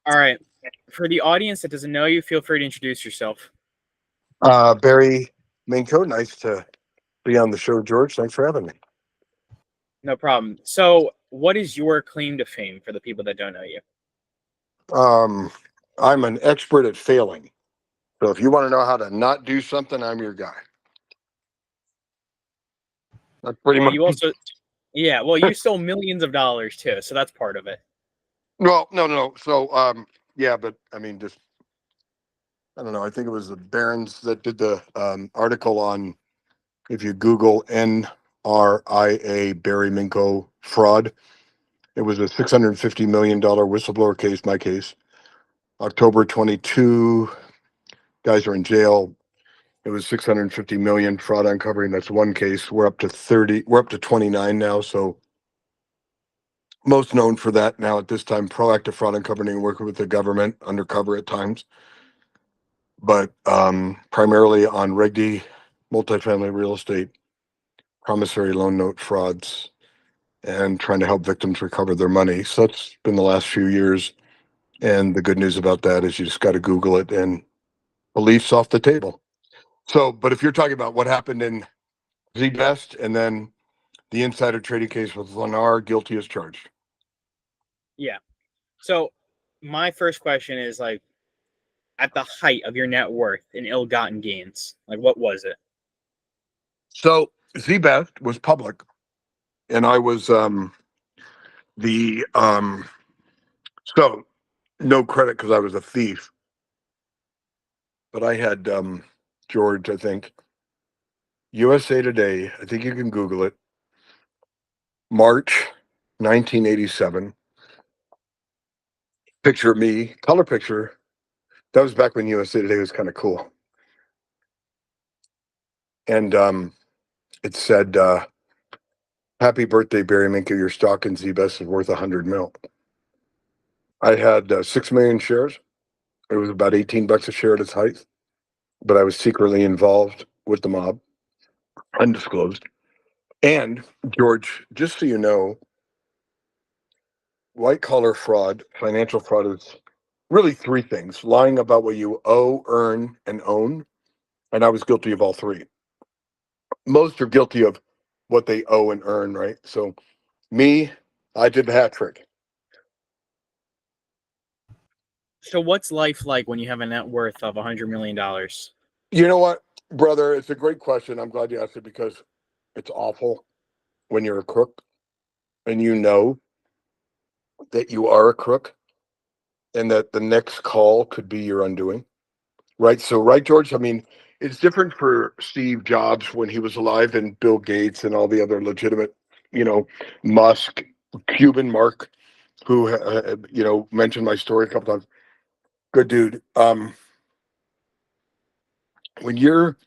All right. For the audience that doesn't know you, feel free to introduce yourself. Barry Minkow, nice to be on the show, George. Thanks for having me. No problem. So, what is your claim to fame for the people that don't know you? Um, I'm an expert at failing. So if you want to know how to not do something, I'm your guy. That's pretty Well, much. you also, yeah, well, you stole millions of dollars too, so that's part of it. Well, no. So, yeah, but I mean, just I don't know. I think it was the Barron's that did the article on if you Google NRIA Barry Minkow fraud. It was a $650 million whistleblower case. My case, October 22. Guys are in jail. It was 650 million fraud uncovering. That's one case. We're up to 30. We're up to 29 now. So most known for that now at this time, proactive fraud uncovering, working with the government undercover at times, but primarily on Reg D, multifamily real estate, promissory loan note frauds, and trying to help victims recover their money. So that's been the last few years. And the good news about that is you just got to Google it and beliefs off the table. So, but if you're talking about what happened in Z-Best and then the insider trading case with Lennar, guilty as charged. Yeah. So, my first question is like, at the height of your net worth and ill-gotten gains, like what was it? So Z-Best was public, and I was the so no credit because I was a thief, but I had George, I think USA Today. I think you can Google it. March 1987. Picture of me, color picture. That was back when USA Today was kind of cool. And it said, "Happy birthday, Barry Minkow. Your stock in Z-Best is worth 100 mil." I had 6 million shares. It was about $18 a share at its height, but I was secretly involved with the mob, undisclosed. And George, just so you know, white collar fraud, financial fraud is really three things: lying about what you owe, earn, and own. And I was guilty of all three. Most are guilty of what they owe and earn, right? So me, I did the hat trick. So, what's life like when you have a net worth of $100 million? You know what, brother? It's a great question. I'm glad you asked it because it's awful when you're a crook and you know that you are a crook and that the next call could be your undoing. Right. So, right, George. I mean, it's different for Steve Jobs when he was alive and Bill Gates and all the other legitimate, you know, Musk, Cuban Mark, who, mentioned my story a couple times. Good dude. When you're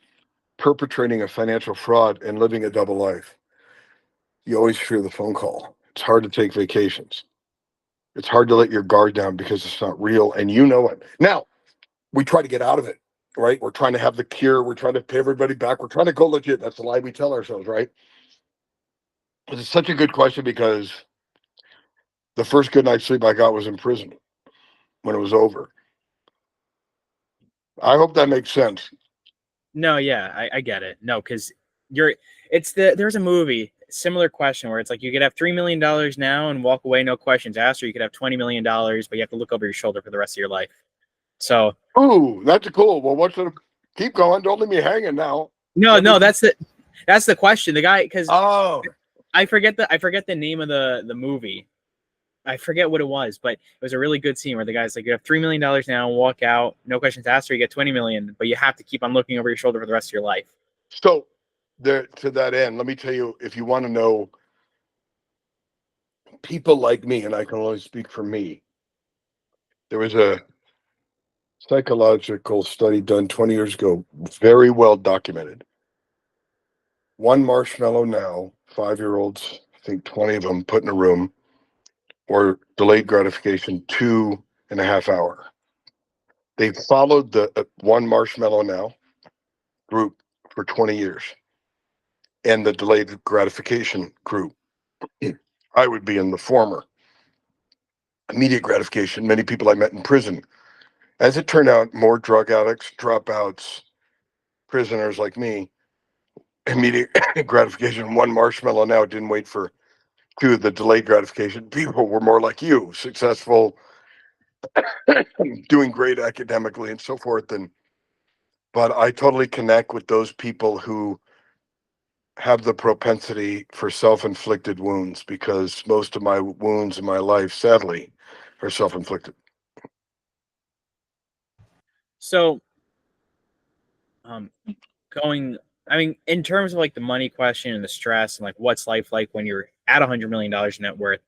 perpetrating a financial fraud and living a double life, you always fear the phone call. It's hard to take vacations. It's hard to let your guard down because it's not real and you know it. Now, we try to get out of it, right? We're trying to have the cure. We're trying to pay everybody back. We're trying to go legit. That's the lie we tell ourselves, right? It's such a good question because the first good night's sleep I got was in prison when it was over. I hope that makes sense. No, yeah, I get it. No, because there's a movie, similar question where it's like you could have $3 million now and walk away, no questions asked, or you could have $20 million, but you have to look over your shoulder for the rest of your life. So, Ooh, that's cool. Well, keep going? Don't leave me hanging now. no, that's the question. The guy, because Oh, I forget the name of the movie. I forget what it was, but it was a really good scene where the guy's like, you have $3 million now, walk out, no questions asked, or you get 20 million, but you have to keep on looking over your shoulder for the rest of your life. so there to that end, let me tell you, if you want to know people like me, and I can only speak for me, there was a psychological study done 20 years ago, very well documented. One marshmallow now, 5-year-olds, I think 20 of them put in a room, or delayed gratification 2.5 hour. They followed the one marshmallow now group for 20 years and the delayed gratification group. I would be in the former. immediate gratification. Many people I met in prison. As it turned out, more drug addicts, dropouts, prisoners like me, immediate gratification. One marshmallow now didn't wait for two, the delayed gratification. People were more like you, successful, doing great academically and so forth. But I totally connect with those people who have the propensity for self-inflicted wounds, because most of my wounds in my life, sadly, are self-inflicted. So, um, going, I mean, in terms of like the money question and the stress and like what's life like when you're at $100 million net worth?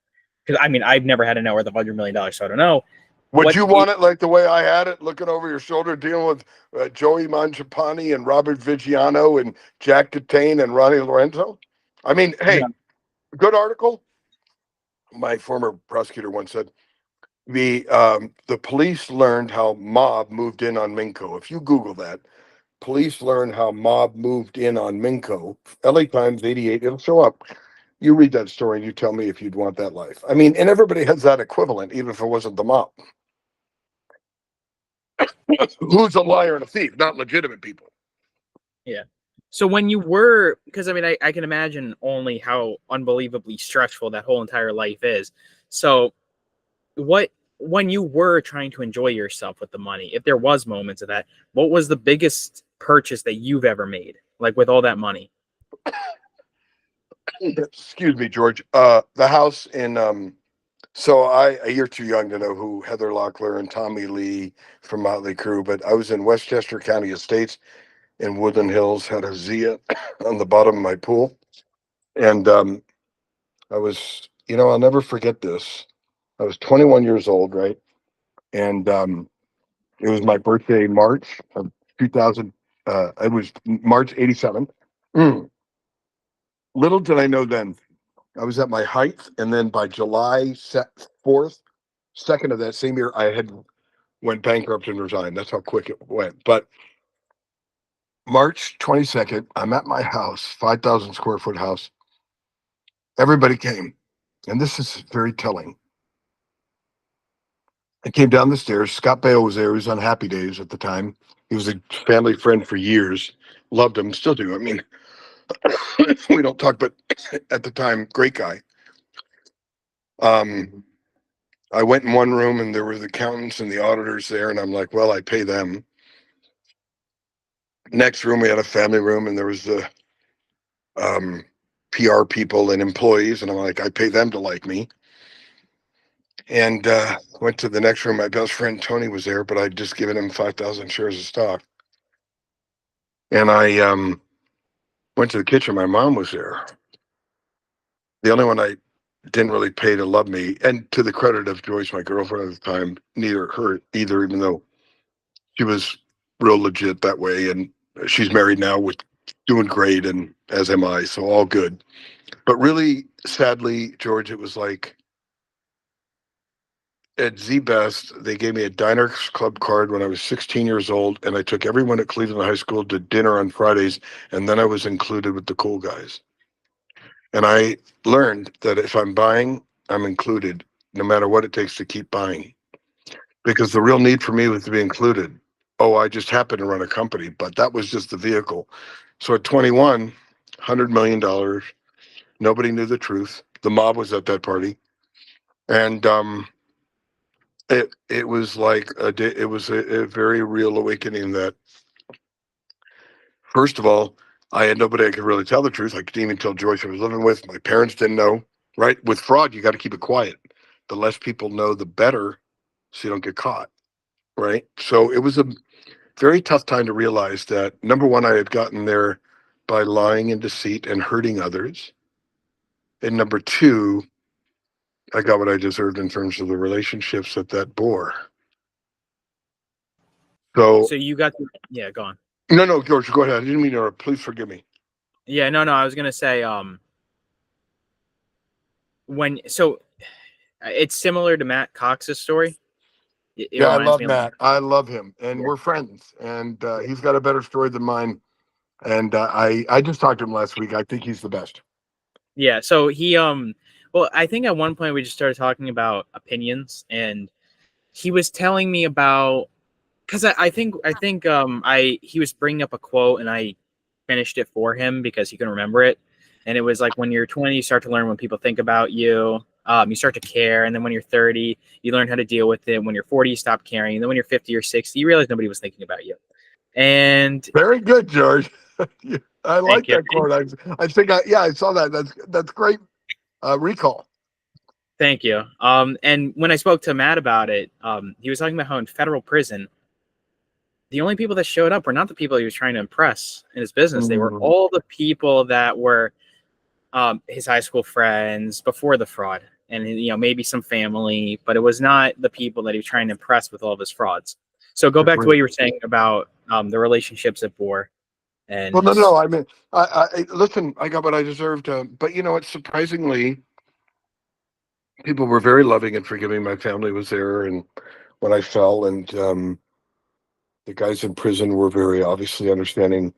Because I mean, I've never had a net worth of $100 million, so I don't know. Would What you it, want it like the way I had it, looking over your shoulder, dealing with Joey Mangiapane and Robert Vigiano and Jack Catane and Ronnie Lorenzo? I mean, no. hey, good article. My former prosecutor once said the police learned how mob moved in on Minko. If you Google that, police learned how mob moved in on Minko. LA Times 88. It'll show up. You read that story and you tell me if you'd want that life. I mean, and everybody has that equivalent, even if it wasn't the mob. Who's a liar and a thief? Not legitimate people. Yeah. So when you were, because I mean, I can imagine only how unbelievably stressful that whole entire life is. So when you were trying to enjoy yourself with the money, if there was moments of that, what was the biggest purchase that you've ever made, like with all that money? Excuse me, George. The house in you're too young to know who Heather Locklear and Tommy Lee from Motley Crue, but I was in Westchester County Estates in Woodland Hills, had a Zia on the bottom of my pool. And I was, I'll never forget this. I was 21 years old, right? And it was my birthday, March of 2000. It was March 87. Mm. Little did I know then, I was at my height. And then by July 4th, 2nd of that same year, I had went bankrupt and resigned. That's how quick it went. But March 22nd, I'm at my house, 5,000 square foot house. Everybody came. And this is very telling. I came down the stairs. Scott Baio was there. He was on Happy Days at the time. He was a family friend for years. Loved him, still do. I mean, we don't talk, but at the time, great guy. Um, I went in one room and there were the accountants and the auditors there, and I'm like, well, I pay them. Next room, we had a family room, and there was the um, PR people and employees, and I'm like, I pay them to like me. And went to the next room. My best friend Tony was there, but I'd just given him 5,000 shares of stock. And I went to the kitchen. My mom was there. The only one I didn't really pay to love me, and to the credit of Joyce, my girlfriend at the time, neither her either, even though she was real legit that way, and she's married now with doing great, and as am I, so all good. But really, sadly, George, it was like at Z Best, they gave me a Diners Club card when I was 16 years old, and I took everyone at Cleveland High School to dinner on Fridays, and then I was included with the cool guys. And I learned that if I'm buying, I'm included, no matter what it takes to keep buying. Because the real need for me was to be included. Oh, I just happened to run a company, but that was just the vehicle. So at 21, $100 million, nobody knew the truth. The mob was at that party. And it was like it was a very real awakening that, first of all, I had nobody I could really tell the truth. I couldn't even tell Joyce I was living with. My parents didn't know. Right? With fraud, you got to keep it quiet. The less people know, the better, so you don't get caught. Right? So it was a very tough time to realize that, number one, I had gotten there by lying and deceit and hurting others. And number two, I got what I deserved in terms of the relationships that bore. So, So you got, yeah, go on. no, George, go ahead. I didn't mean to interrupt. Please forgive me. Yeah, no, I was gonna say, when so it's similar to Matt Cox's story. It Yeah, I reminds love me of, Matt. I love him, and yeah. we're friends. And he's got a better story than mine. And I just talked to him last week. I think he's the best. Yeah. So Well, I think at one point we just started talking about opinions, and he was telling me about because I think he was bringing up a quote, and I finished it for him because he couldn't remember it, and it was like when you're 20, you start to learn when people think about you. You start to care, and then when you're 30, you learn how to deal with it. When you're 40, you stop caring, and then when you're 50 or 60, you realize nobody was thinking about you. And Very good, George. I thank like you. that quote. I think I saw that. That's great recall. Thank you. And when I spoke to Matt about it, he was talking about how in federal prison, the only people that showed up were not the people he was trying to impress in his business. They were Mm. all the people that were his high school friends before the fraud, and maybe some family, but it was not the people that he was trying to impress with all of his frauds. So go back to what Agreed. you were saying about the relationships at Bohr, Well, and no. I mean, listen. I got what I deserved. But you know what? Surprisingly, people were very loving and forgiving. My family was there, and when I fell, and the guys in prison were very obviously understanding.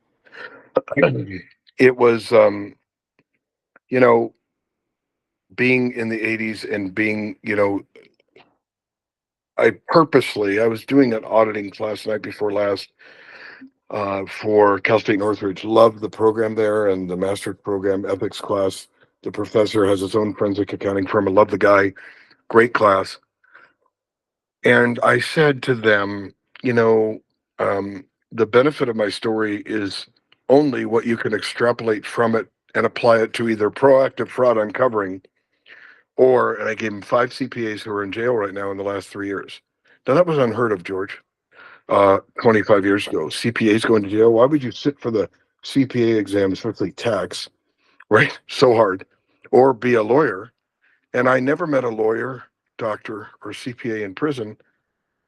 It was, you know, being in the '80s and being, I was doing an auditing class night before last for Cal State Northridge. Loved the program there and the master's program ethics class. The professor has his own forensic accounting firm. I love the guy. Great class. And I said to them, you know, the benefit of my story is only what you can extrapolate from it and apply it to either proactive fraud uncovering or, and I gave them 5 CPAs who are in jail right now in the last 3 years. Now, that was unheard of, George, 25 years ago. CPAs going to jail. Why would you sit for the CPA exam, especially tax, right? So hard, or be a lawyer? And I never met a lawyer, doctor, or CPA in prison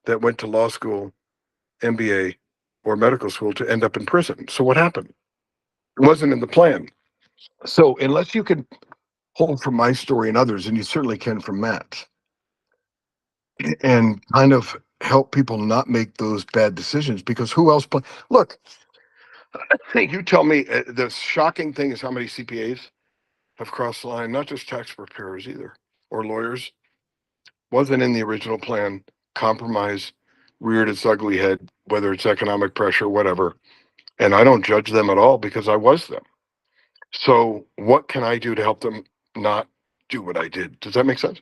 that went to law school, MBA, or medical school to end up in prison. So what happened? It wasn't in the plan. So unless you can hold from my story and others, and you certainly can from Matt's, and kind of help people not make those bad decisions, because who else look, you tell me, the shocking thing is how many CPAs have crossed the line, not just tax preparers either, or lawyers. Wasn't in the original plan. Compromise reared its ugly head, whether it's economic pressure, whatever. And I don't judge them at all because I was them. So what can I do to help them not do what I did? Does that make sense?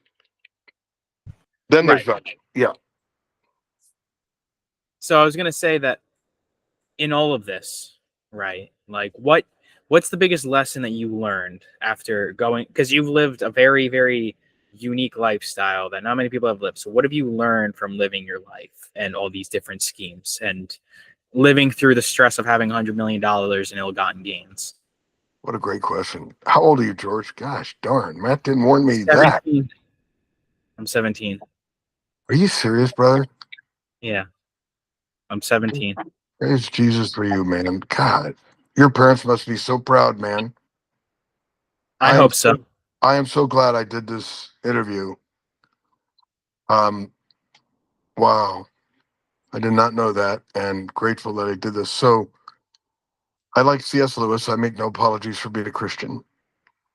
Then there's right. that. Yeah. So I was gonna say that in all of this, right? Like what's the biggest lesson that you learned after going, because you've lived a very, very unique lifestyle that not many people have lived. So what have you learned from living your life and all these different schemes and living through the stress of having $100 million in ill-gotten gains? What a great question. How old are you, George? Gosh darn, Matt didn't warn me that. 17. I'm 17. Are you serious, brother? Yeah, I'm 17. Praise Jesus for you, man. God, your parents must be so proud, man. I I am hope so. so, I am so glad I did this interview. Um, wow, I did not know that, and grateful that I did this. So I like C.S. Lewis. I make no apologies for being a Christian,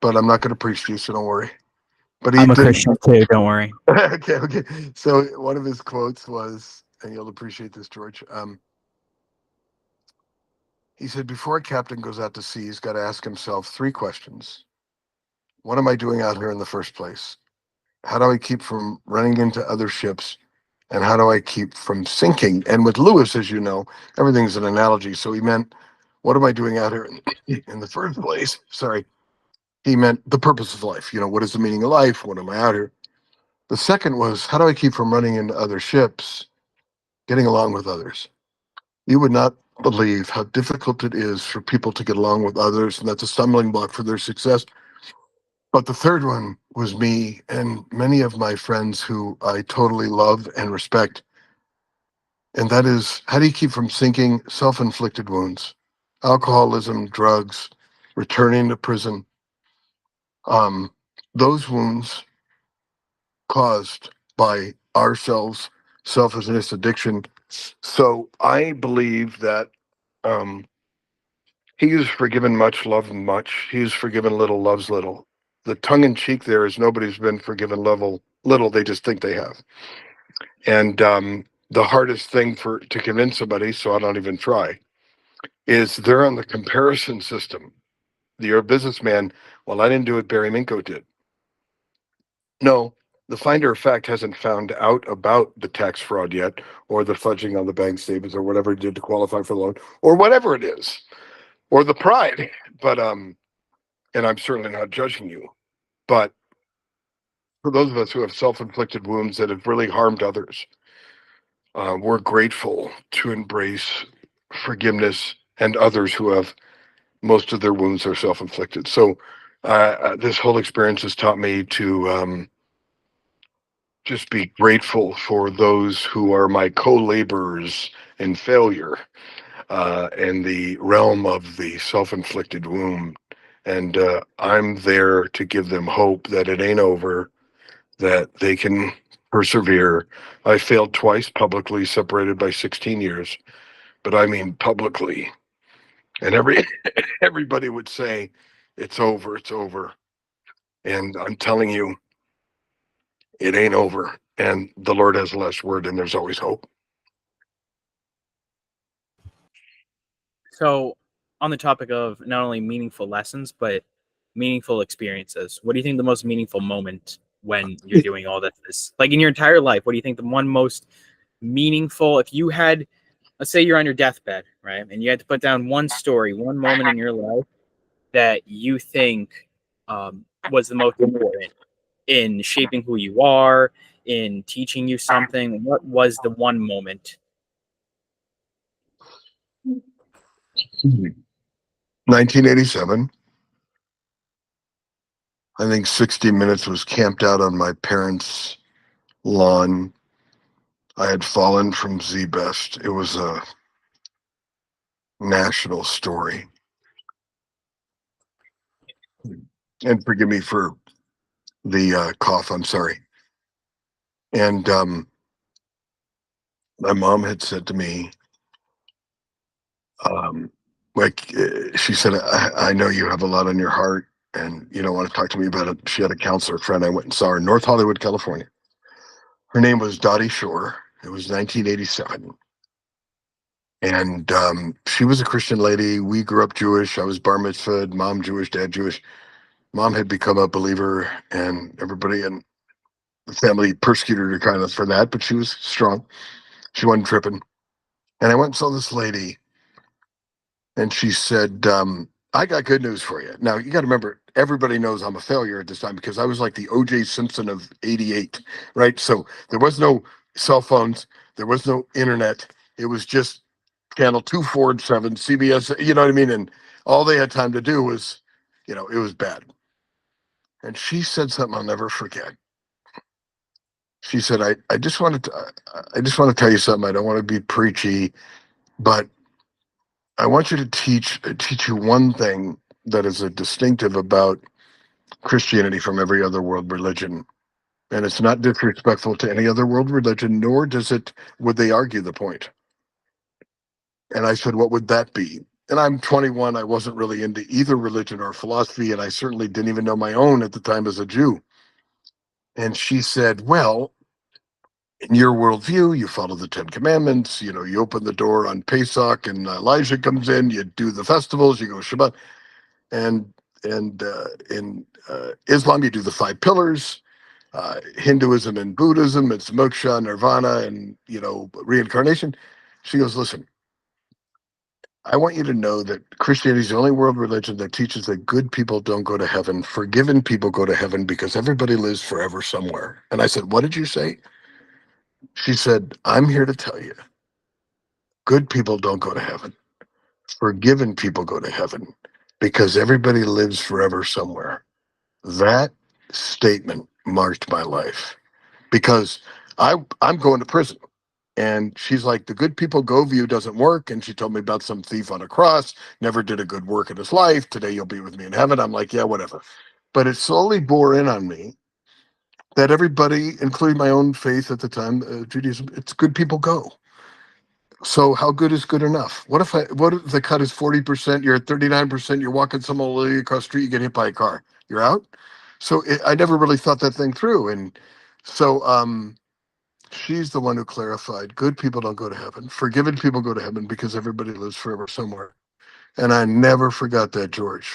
but I'm not going to preach to you, so don't worry. But he I'm a did. Christian too, don't worry. Okay. So one of his quotes was, and you'll appreciate this, George. He said, before a captain goes out to sea, he's got to ask himself 3 questions. What am I doing out here in the first place? How do I keep from running into other ships? And how do I keep from sinking? And with Lewis, as you know, everything's an analogy. So he meant, what am I doing out here in the first place? Sorry. He meant the purpose of life. What is the meaning of life? What am I out here? The second was, how do I keep from running into other ships, getting along with others? You would not believe how difficult it is for people to get along with others, and that's a stumbling block for their success. But the third one was me and many of my friends who I totally love and respect. And that is, how do you keep from sinking? Self-inflicted wounds, alcoholism, drugs, returning to prison. Um, those wounds caused by ourselves, selfishness, addiction. So I believe that he who's forgiven much, loves much. He who's forgiven little, loves little. the tongue in cheek there is nobody's been forgiven little. They just think they have. And the hardest thing to convince somebody, so I don't even try, is they're on the comparison system. You're a businessman. Well, I didn't do what Barry Minkow did. No, the finder of fact hasn't found out about the tax fraud yet, or the fudging on the bank statements, or whatever it did to qualify for the loan, or whatever it is, or the pride. But and I'm certainly not judging you, but for those of us who have self-inflicted wounds that have really harmed others, we're grateful to embrace forgiveness and others who have most of their wounds are self-inflicted. So this whole experience has taught me to just be grateful for those who are my co-laborers in failure, in the realm of the self-inflicted wound. And I'm there to give them hope that it ain't over, that they can persevere. I failed twice publicly, separated by 16 years, but I mean publicly. And everybody would say, it's over, it's over. And I'm telling you, it ain't over. And the Lord has the last word, and there's always hope. So, on the topic of not only meaningful lessons, but meaningful experiences, what do you think the most meaningful moment when you're doing all this is? Like in your entire life, what do you think the one most meaningful, if you had, let's say you're on your deathbed, right? And you had to put down one story, one moment in your life that you think was the most important in shaping who you are, in teaching you something? What was the one moment? 1987. I think 60 Minutes was camped out on my parents' lawn. I had fallen from Z-Best. It was a national story. And forgive me for the cough. I'm sorry. And my mom had said to me, she said, I know you have a lot on your heart and you don't want to talk to me about it. She had a counselor friend. I went and saw her in North Hollywood, California. Her name was Dottie Shore. It was 1987. And she was a Christian lady. We grew up Jewish. I was bar mitzvahed, mom Jewish, dad Jewish. Mom had become a believer, and everybody in the family persecuted her kind of for that, but she was strong. She wasn't tripping. And I went and saw this lady, and she said, I got good news for you. Now, you got to remember, everybody knows I'm a failure at this time because I was like the O.J. Simpson of 88, right? So there was no cell phones. There was no internet. It was just channel 247, CBS, you know what I mean? And all they had time to do was, it was bad. And she said something I'll never forget. She said, I just want to tell you something. I don't want to be preachy, but I want you to teach you one thing that is a distinctive about Christianity from every other world religion. And it's not disrespectful to any other world religion, nor would they argue the point. And I said, what would that be? And I'm 21. I wasn't really into either religion or philosophy, and I certainly didn't even know my own at the time as a Jew. And she said, well, in your worldview, you follow the Ten Commandments. You open the door on Pesach, and Elijah comes in. You do the festivals. You go Shabbat, and in Islam, you do the five pillars. Hinduism and Buddhism, it's moksha, nirvana, and reincarnation. She goes, listen, I want you to know that Christianity is the only world religion that teaches that good people don't go to heaven. Forgiven people go to heaven because everybody lives forever somewhere. And I said, what did you say? She said, I'm here to tell you, good people don't go to heaven. Forgiven people go to heaven because everybody lives forever somewhere. That statement marked my life because I'm going to prison. And she's like, the good people go view doesn't work. And she told me about some thief on a cross, never did a good work in his life. Today you'll be with me in heaven. I'm like, yeah, whatever. But it slowly bore in on me that everybody, including my own faith at the time, Judaism, it's good people go. So how good is good enough? What if the cut is 40%, you're at 39%, you're walking somewhere across the street, you get hit by a car. You're out? So I never really thought that thing through. And so she's the one who clarified good people don't go to heaven. Forgiven people go to heaven because everybody lives forever somewhere. And I never forgot that, George.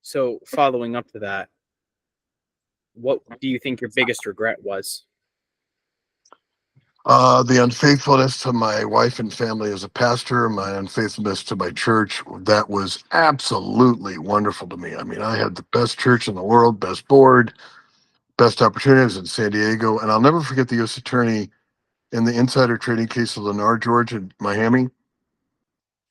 So following up to that, what do you think your biggest regret was? The unfaithfulness to my wife and family as a pastor, my unfaithfulness to my church, that was absolutely wonderful to me. I mean, I had the best church in the world, best board, best opportunities in San Diego. And I'll never forget the U.S. attorney in the insider trading case of Lennar George in Miami.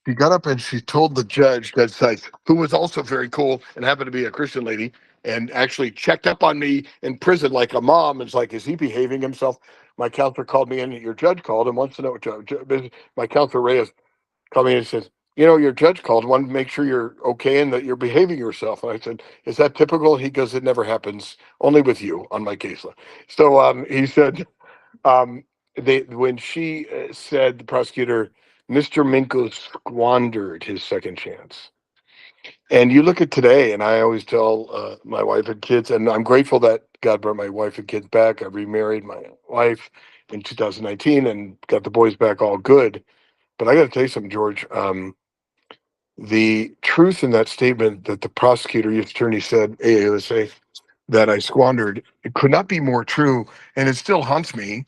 She got up and she told the judge, that site, who was also very cool and happened to be a Christian lady, and actually checked up on me in prison like a mom. It's like, is he behaving himself? My counselor called me in. Your judge called and wants to know what my counselor Reyes called me in and says, your judge called, wanted to make sure you're okay and that you're behaving yourself. And I said, is that typical? He goes, it never happens, only with you on my case. So he said, um, when she said, the prosecutor, Mr. Minkow squandered his second chance. And you look at today, and I always tell my wife and kids, and I'm grateful that God brought my wife and kids back. I remarried my wife in 2019 and got the boys back all good. But I got to tell you something, George. The truth in that statement that the prosecutor, U.S. attorney said, AAUSA, that I squandered, it could not be more true. And it still haunts me.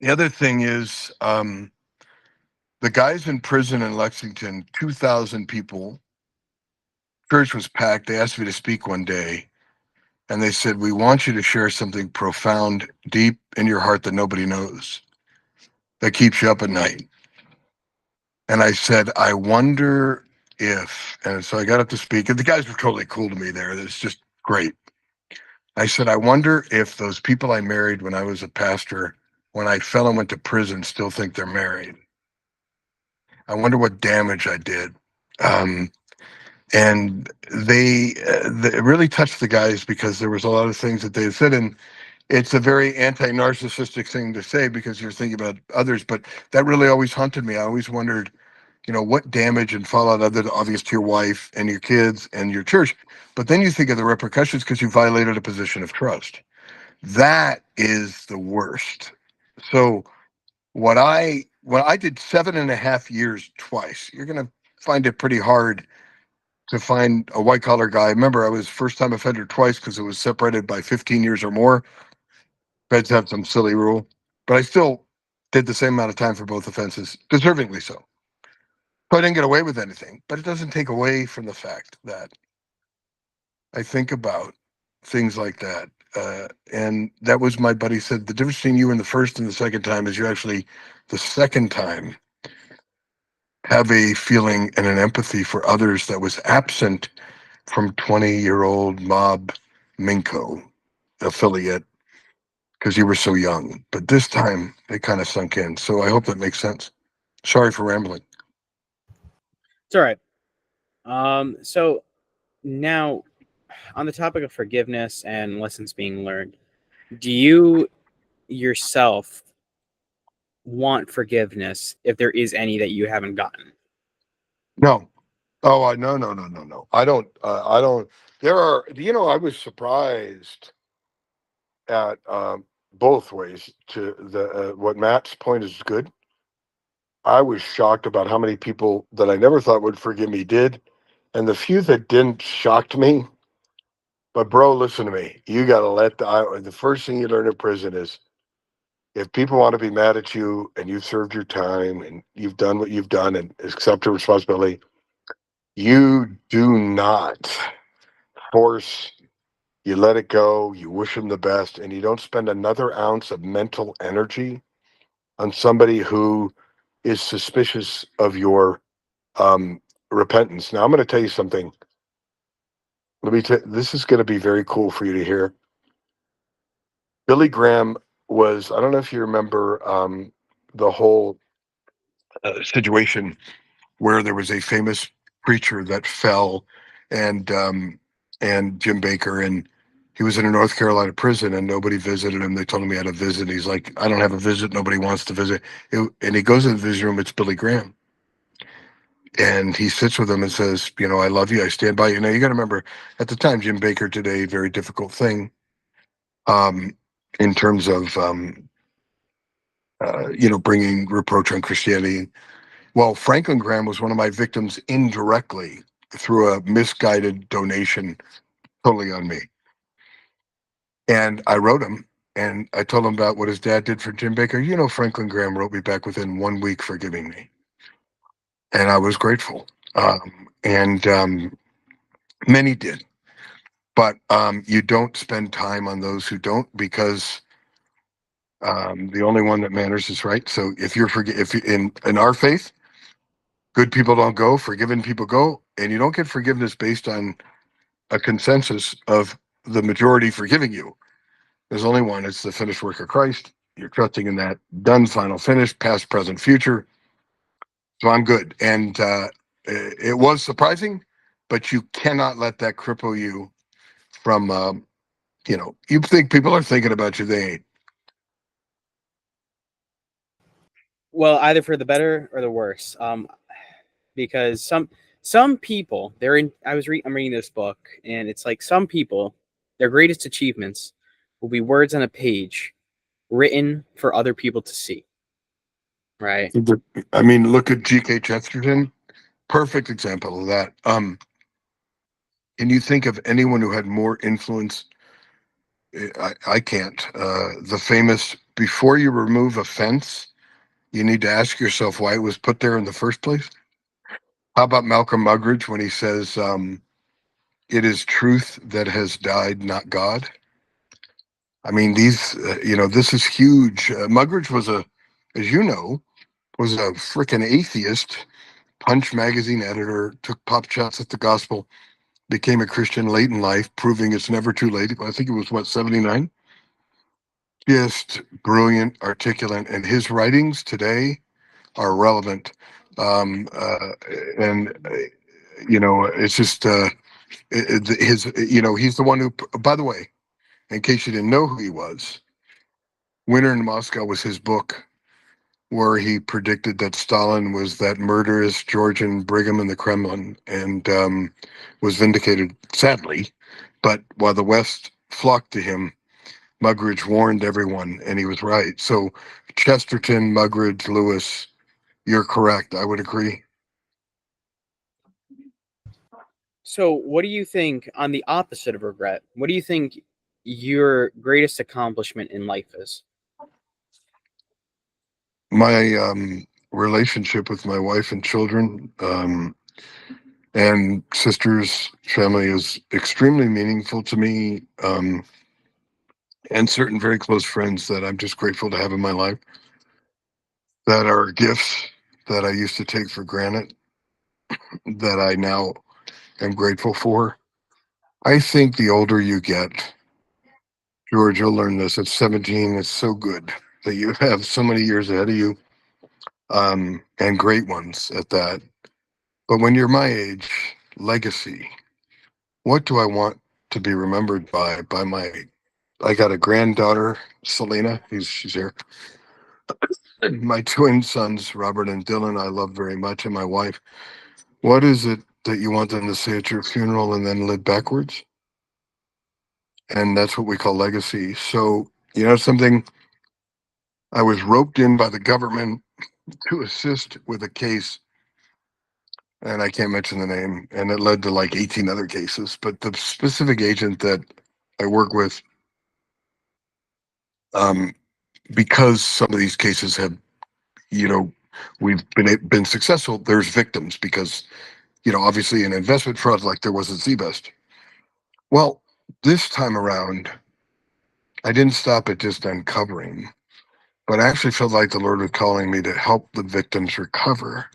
The other thing is, the guys in prison in Lexington, 2,000 people, church was packed. They asked me to speak one day, and they said, we want you to share something profound, deep in your heart that nobody knows, that keeps you up at night. And I said, I wonder if, and so I got up to speak, and the guys were totally cool to me there. It's just great. I said, I wonder if those people I married when I was a pastor, when I fell and went to prison, still think they're married. I wonder what damage I did. And they really touched the guys because there was a lot of things that they had said. And it's a very anti-narcissistic thing to say because you're thinking about others, but that really always haunted me. I always wondered, what damage and fallout other than obvious to your wife and your kids and your church. But then you think of the repercussions because you violated a position of trust. That is the worst. So when I did 7.5 years twice, you're going to find it pretty hard to find a white collar guy. Remember, I was first time offender twice because it was separated by 15 years or more. Feds have some silly rule, but I still did the same amount of time for both offenses, deservingly so. So I didn't get away with anything, but it doesn't take away from the fact that I think about things like that. And that was my buddy said, the difference between you and the first and the second time is you actually, the second time, have a feeling and an empathy for others that was absent from 20-year-old mob Minkow affiliate because you were so young. But this time they kind of sunk in. So I hope that makes sense. Sorry for rambling. It's all right. So now on the topic of forgiveness and lessons being learned, do you yourself want forgiveness if there is any that you haven't gotten? No. Oh, no. I don't. There are, I was surprised at both ways to what Matt's point is good. I was shocked about how many people that I never thought would forgive me did. And the few that didn't shocked me. But bro, listen to me. You got to let the first thing you learn in prison is if people want to be mad at you and you've served your time and you've done what you've done and accept your responsibility, you do not force, you let it go, you wish them the best, and you don't spend another ounce of mental energy on somebody who is suspicious of your um, repentance. Now, I'm going to tell you something. This is going to be very cool for you to hear. Billy Graham I don't know if you remember the whole situation where there was a famous preacher that fell and Jim Baker, and he was in a North Carolina prison and nobody visited him. They told him he had a visit. He's like, I don't have a visit. Nobody wants to visit. And he goes in the vision room. It's Billy Graham. And he sits with them and says, I love you. I stand by you. Now, you got to remember, at the time, Jim Baker did a very difficult thing um, in terms of, bringing reproach on Christianity. Well, Franklin Graham was one of my victims indirectly through a misguided donation totally on me. And I wrote him and I told him about what his dad did for Jim Baker. Franklin Graham wrote me back within 1 week forgiving me. And I was grateful. And many did. But you don't spend time on those who don't, because the only one that matters is right. So if in our faith, good people don't go, forgiven people go, and you don't get forgiveness based on a consensus of the majority forgiving you. There's only one. It's the finished work of Christ. You're trusting in that done, final, finished, past, present, future. So I'm good. And it was surprising, but you cannot let that cripple you from, you think people are thinking about you. They ain't. Well, either for the better or the worse. Because some people they're in. I'm reading this book, and it's like some people, their greatest achievements will be words on a page written for other people to see. Right. I mean, look at G.K. Chesterton. Perfect example of that. Can you think of anyone who had more influence? I can't. The famous, before you remove a fence, you need to ask yourself why it was put there in the first place. How about Malcolm Muggeridge when he says, it is truth that has died, not God? I mean, this is huge. Muggeridge as you know, was a freaking atheist, Punch magazine editor, took pop shots at the gospel, became a Christian late in life, proving it's never too late. I think it was, 79? Just brilliant, articulate, and his writings today are relevant. Um, uh, and, it's just, he's the one who, by the way, in case you didn't know who he was, Winter in Moscow was his book where he predicted that Stalin was that murderous Georgian Brigham in the Kremlin, and was vindicated, sadly. But while the West flocked to him, Muggeridge warned everyone, and he was right. So Chesterton, Muggeridge, Lewis, you're correct. I would agree. So, what do you think on the opposite of regret? What do you think your greatest accomplishment in life is? My relationship with my wife and children, and sisters, family is extremely meaningful to me, and certain very close friends that I'm just grateful to have in my life that are gifts that I used to take for granted that I now am grateful for. I think the older you get, George, you'll learn this at 17. It's so good that you have so many years ahead of you, and great ones at that. But when you're my age, legacy, what do I want to be remembered by? I got a granddaughter, Selena. She's here. My twin sons, Robert and Dylan, I love very much, and my wife. What is it that you want them to say at your funeral and then live backwards? And that's what we call legacy. So, something, I was roped in by the government to assist with a case, and I can't mention the name, and it led to like 18 other cases. But the specific agent that I work with, um, because some of these cases have, you know, we've been successful, there's victims because, obviously in investment fraud, like there was at Zbest. Well, this time around, I didn't stop at just uncovering, but I actually felt like the Lord was calling me to help the victims recover.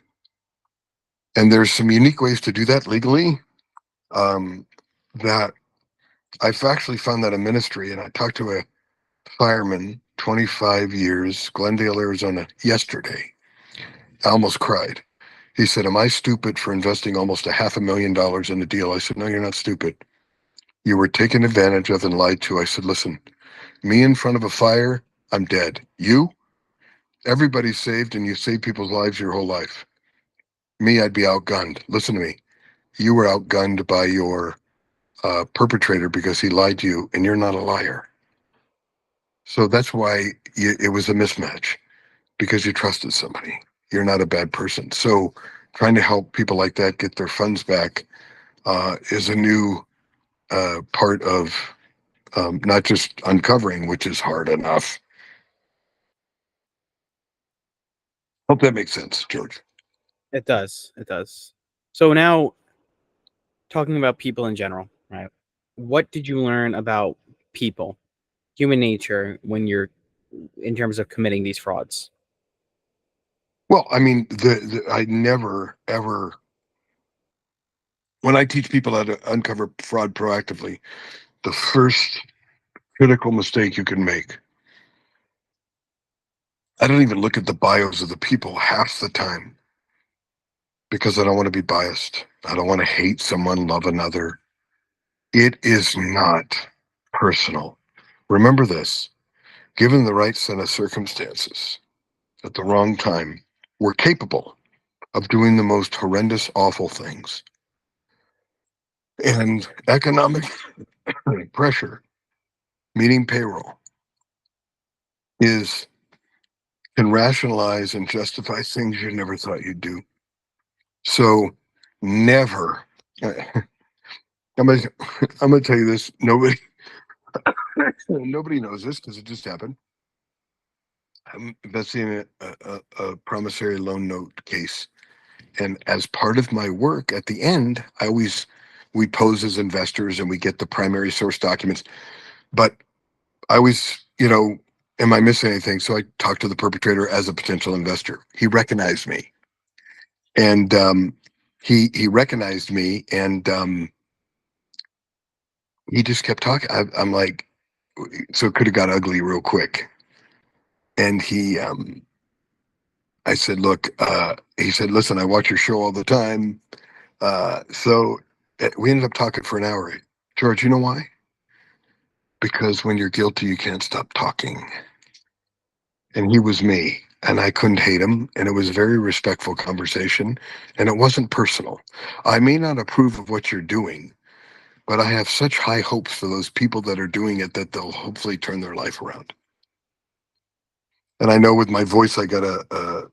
And there's some unique ways to do that legally, um, that I've actually found that a ministry. And I talked to a fireman, 25 years, Glendale, Arizona, yesterday. I almost cried. He said, "Am I stupid for investing almost $500,000 in the deal?" I said, "No, you're not stupid. You were taken advantage of and lied to." I said, "Listen, me in front of a fire, I'm dead. You, everybody's saved, and you save people's lives your whole life. Me, I'd be outgunned. Listen to me. You were outgunned by your perpetrator because he lied to you, and you're not a liar. So that's why it was a mismatch, because you trusted somebody. You're not a bad person. So trying to help people like that get their funds back is a new part of not just uncovering, which is hard enough. Hope that makes sense, George. It does. It does. So now, talking about people in general, right? What did you learn about people, human nature, when you're in terms of committing these frauds? Well, I mean, I never ever, when I teach people how to uncover fraud proactively, the first critical mistake you can make, I don't even look at the bios of the people half the time because I don't want to be biased. I don't want to hate someone, love another. It is not personal. Remember this: given the right set of circumstances at the wrong time, we're capable of doing the most horrendous, awful things. And economic pressure, meaning payroll, is can rationalize and justify things you never thought you'd do. So never. I'm gonna, I'm gonna tell you this. Nobody knows this because it just happened. I'm investigating a promissory loan note case, and as part of my work, at the end, we pose as investors and we get the primary source documents. But I always, am I missing anything? So I talked to the perpetrator as a potential investor. He recognized me, and he recognized me, and he just kept talking. I'm like, so it could have got ugly real quick. And I said, look, he said, listen, I watch your show all the time. So we ended up talking for an hour. George, you know why? Because when you're guilty, you can't stop talking. And he was me, and I couldn't hate him. And it was a very respectful conversation, and it wasn't personal. I may not approve of what you're doing, but I have such high hopes for those people that are doing it that they'll hopefully turn their life around. And I know with my voice, I got a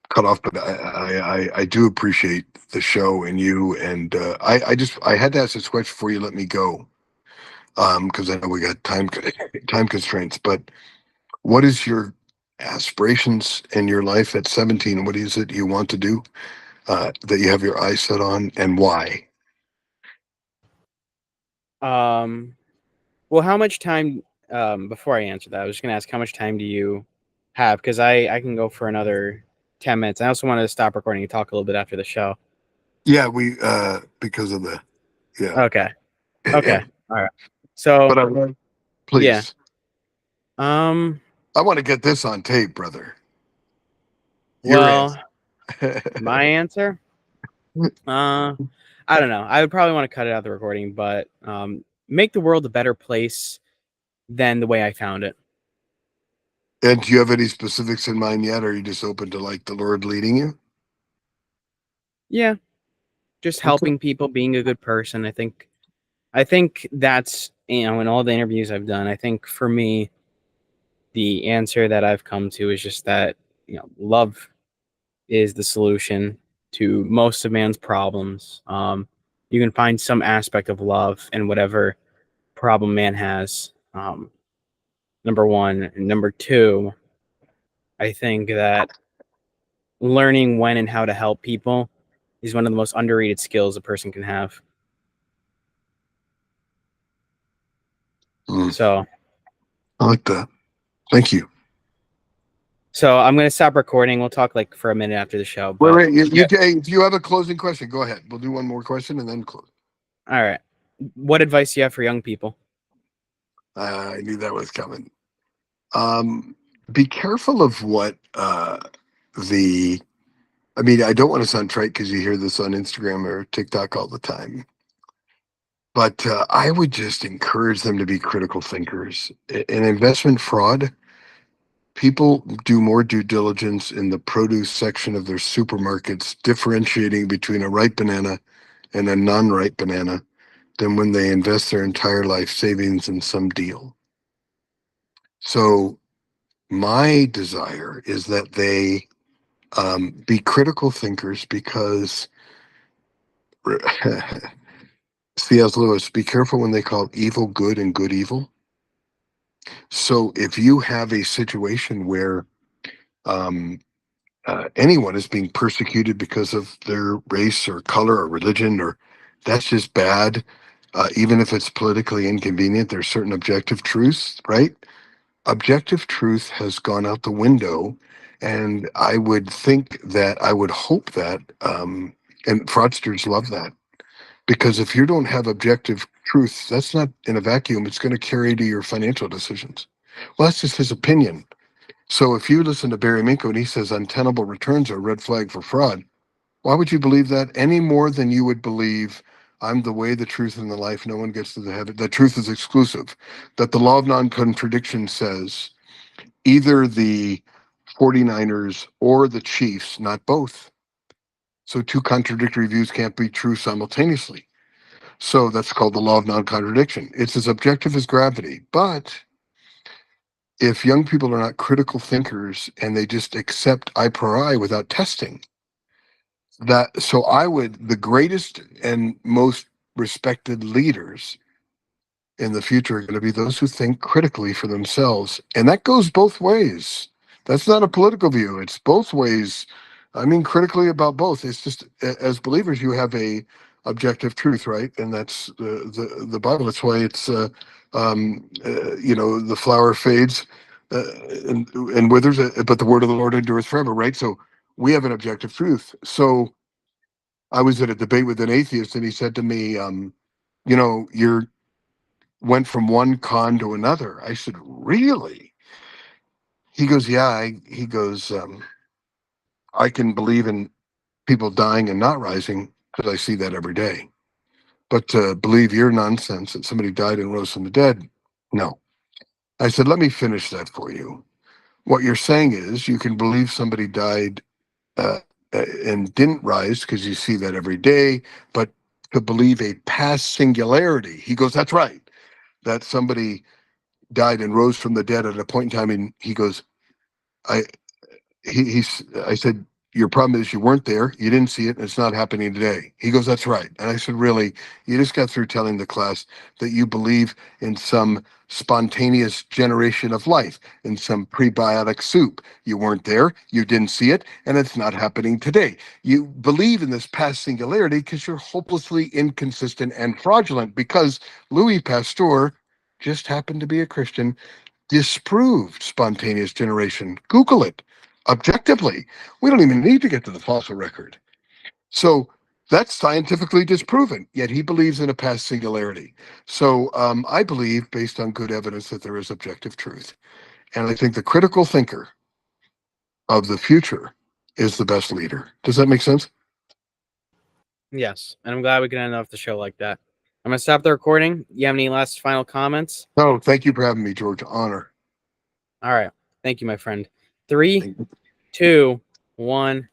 cut off, but I do appreciate the show and you. And I had to ask this question before you let me go, because I know we got time constraints. But what is your aspirations in your life at 17? What is it you want to do that you have your eyes set on, and why? Um, well, how much time? Before I answer that, I was just gonna ask how much time do you have? Because I can go for another 10 minutes. I also wanted to stop recording and talk a little bit after the show. Yeah, we because of the yeah. Okay. Okay. All right. So But yeah. please, Um. I want to get this on tape, brother. Your Well, answer. my answer. Uh, I don't know. I would probably want to cut it out of the recording, but make the world a better place than the way I found it. And do you have any specifics in mind yet? Or are you just open to like the Lord leading you? Yeah, just Okay. helping people, being a good person. I think that's, in all the interviews I've done, I think for me, the answer that I've come to is just that, love is the solution to most of man's problems. You can find some aspect of love in whatever problem man has. Number one. And number two, I think that learning when and how to help people is one of the most underrated skills a person can have. Mm, So, I like that. Thank you. so I'm gonna stop recording. We'll talk like for a minute after the show. Wait, But wait. yeah, If you have a closing question, go ahead. We'll do one more question and then close. all right. What advice do you have for young people? I knew that was coming. Um, be careful of what the. I mean, I don't want to sound trite because you hear this on Instagram or TikTok all the time, but I would just encourage them to be critical thinkers. In investment fraud, people do more due diligence in the produce section of their supermarkets, differentiating between a ripe banana and a non-ripe banana, than when they invest their entire life savings in some deal. So my desire is that they be critical thinkers, because C.S. Lewis, be careful when they call evil good and good evil. So if you have a situation where um, anyone is being persecuted because of their race or color or religion, or that's just bad. Even if it's politically inconvenient, there's certain objective truths, right? Objective truth has gone out the window. And I would hope that, and fraudsters love that, because if you don't have objective truth, that's not in a vacuum. It's going to carry to your financial decisions. Well, that's just his opinion. So if you listen to Barry Minkow and he says untenable returns are a red flag for fraud, why would you believe that any more than you would believe I'm the way, the truth, and the life? No one gets to the heaven. The truth is exclusive. That the law of non-contradiction says either the 49ers or the Chiefs, not both. So two contradictory views can't be true simultaneously. So that's called the law of non-contradiction. It's as objective as gravity. But if young people are not critical thinkers and they just accept eye per eye without testing, the greatest and most respected leaders in the future are going to be those who think critically for themselves. And that goes both ways. That's not a political view. It's both ways. I mean, critically about both. It's just, as believers, you have a objective truth, right? And that's the Bible. That's why it's, the flower fades uh, and withers, but the word of the Lord endureth forever, right? So we have an objective truth. So I was at a debate with an atheist, and he said to me, you're went from one con to another. I said, really? He goes, yeah. He goes, I can believe in people dying and not rising because I see that every day. But to believe your nonsense that somebody died and rose from the dead, no. I said, let me finish that for you. What you're saying is you can believe somebody died and didn't rise because you see that every day, but to believe a past singularity, he goes, that's right, that somebody died and rose from the dead at a point in time. And he goes, I I said, your problem is you weren't there, you didn't see it, and it's not happening today. He goes, that's right. And I said, really? You just got through telling the class that you believe in some spontaneous generation of life, in some prebiotic soup. You weren't there, you didn't see it, and it's not happening today. You believe in this past singularity because you're hopelessly inconsistent and fraudulent, because Louis Pasteur just happened to be a Christian, disproved spontaneous generation. Google it objectively. We don't even need to get to the fossil record. So that's scientifically disproven, yet he believes in a past singularity. So I believe, based on good evidence, that there is objective truth. And I think the critical thinker of the future is the best leader. Does that make sense? Yes, and I'm glad we can end off the show like that. I'm gonna stop the recording. You have any last final comments? No, thank you for having me, George. Honor. All right. Thank you, my friend. 3, 2, 1.